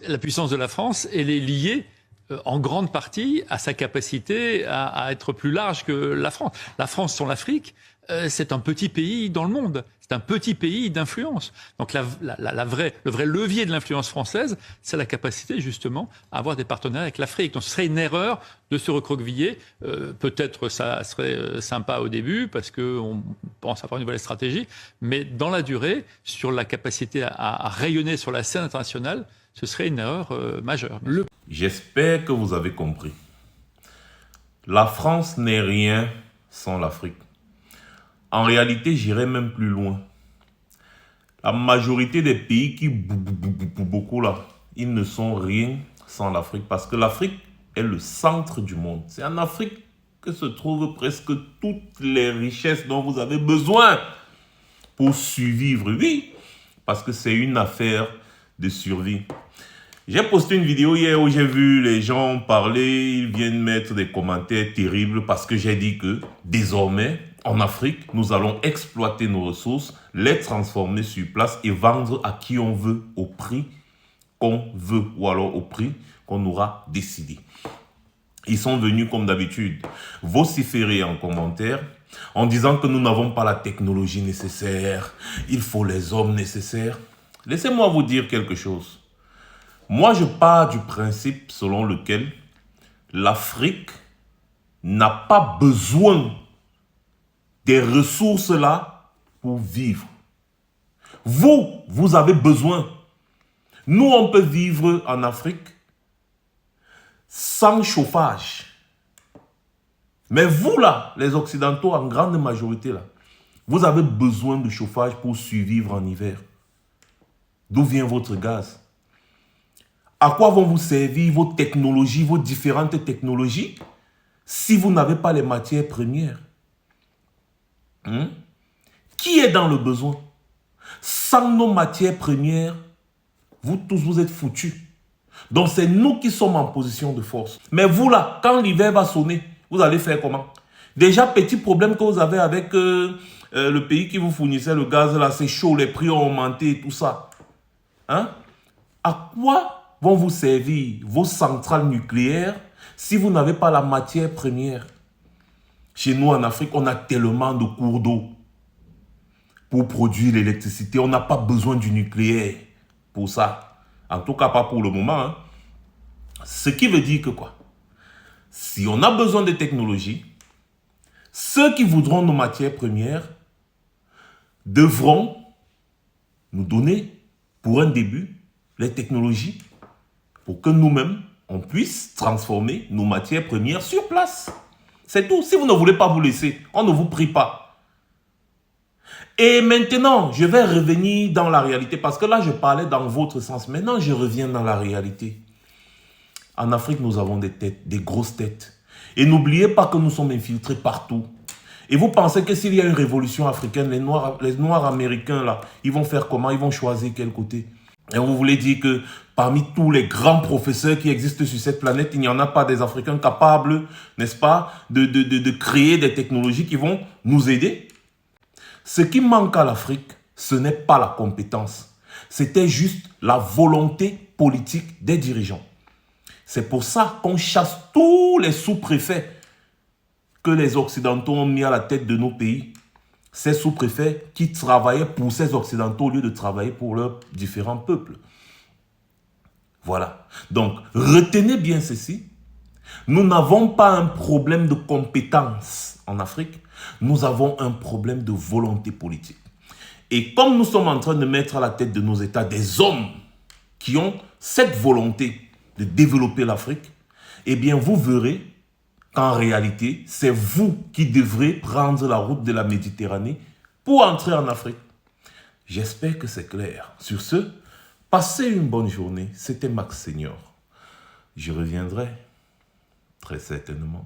la puissance de la France, elle est liée en grande partie à sa capacité à être plus large que la France. La France sans l'Afrique, c'est un petit pays dans le monde. C'est un petit pays d'influence. Donc le vrai levier de l'influence française, c'est la capacité justement à avoir des partenaires avec l'Afrique. Donc ce serait une erreur de se recroqueviller. Peut-être ça serait sympa au début parce qu'on pense avoir une nouvelle stratégie, mais dans la durée, sur la capacité à rayonner sur la scène internationale, ce serait une erreur majeure. J'espère que vous avez compris. La France n'est rien sans l'Afrique. En réalité, j'irai même plus loin. La majorité des pays qui beaucoup là, ils ne sont rien sans l'Afrique. Parce que l'Afrique est le centre du monde. C'est en Afrique que se trouvent presque toutes les richesses dont vous avez besoin pour survivre. Oui, parce que c'est une affaire de survie. J'ai posté une vidéo hier où j'ai vu les gens parler, ils viennent mettre des commentaires terribles parce que j'ai dit que désormais, en Afrique, nous allons exploiter nos ressources, les transformer sur place et vendre à qui on veut au prix qu'on veut ou alors au prix qu'on aura décidé. Ils sont venus comme d'habitude vociférer en commentaire en disant que nous n'avons pas la technologie nécessaire, il faut les hommes nécessaires. Laissez-moi vous dire quelque chose. Moi, je pars du principe selon lequel l'Afrique n'a pas besoin des ressources-là pour vivre. Vous avez besoin. Nous, on peut vivre en Afrique sans chauffage. Mais vous, là, les Occidentaux, en grande majorité, là, vous avez besoin de chauffage pour survivre en hiver. D'où vient votre gaz? À quoi vont vous servir vos technologies, vos différentes technologies, si vous n'avez pas les matières premières? Qui est dans le besoin? Sans nos matières premières, vous tous, vous êtes foutus. Donc, c'est nous qui sommes en position de force. Mais vous, là, quand l'hiver va sonner, vous allez faire comment? Déjà, petit problème que vous avez avec le pays qui vous fournissait le gaz, là, c'est chaud, les prix ont augmenté et tout ça. Hein? À quoi vont vous servir vos centrales nucléaires si vous n'avez pas la matière première? Chez nous en Afrique, on a tellement de cours d'eau pour produire l'électricité. On n'a pas besoin du nucléaire pour ça. En tout cas, pas pour le moment. Hein. Ce qui veut dire que quoi? Si on a besoin de technologies, ceux qui voudront nos matières premières devront nous donner, pour un début, les technologies pour que nous-mêmes, on puisse transformer nos matières premières sur place. C'est tout. Si vous ne voulez pas vous laisser, on ne vous prie pas. Et maintenant, je vais revenir dans la réalité, parce que là, je parlais dans votre sens. Maintenant, je reviens dans la réalité. En Afrique, nous avons des têtes, des grosses têtes. Et n'oubliez pas que nous sommes infiltrés partout. Et vous pensez que s'il y a une révolution africaine, les Noirs américains, là, ils vont faire comment? Ils vont choisir quel côté? Et vous voulez dire que parmi tous les grands professeurs qui existent sur cette planète, il n'y en a pas des Africains capables, n'est-ce pas, de créer des technologies qui vont nous aider? Ce qui manque à l'Afrique, ce n'est pas la compétence. C'était juste la volonté politique des dirigeants. C'est pour ça qu'on chasse tous les sous-préfets que les Occidentaux ont mis à la tête de nos pays. Ces sous-préfets qui travaillaient pour ces Occidentaux au lieu de travailler pour leurs différents peuples. Voilà. Donc, retenez bien ceci. Nous n'avons pas un problème de compétence en Afrique. Nous avons un problème de volonté politique. Et comme nous sommes en train de mettre à la tête de nos États des hommes qui ont cette volonté de développer l'Afrique, eh bien, vous verrez qu'en réalité, c'est vous qui devrez prendre la route de la Méditerranée pour entrer en Afrique. J'espère que c'est clair. Sur ce, passez une bonne journée. C'était Max Senior. Je reviendrai très certainement.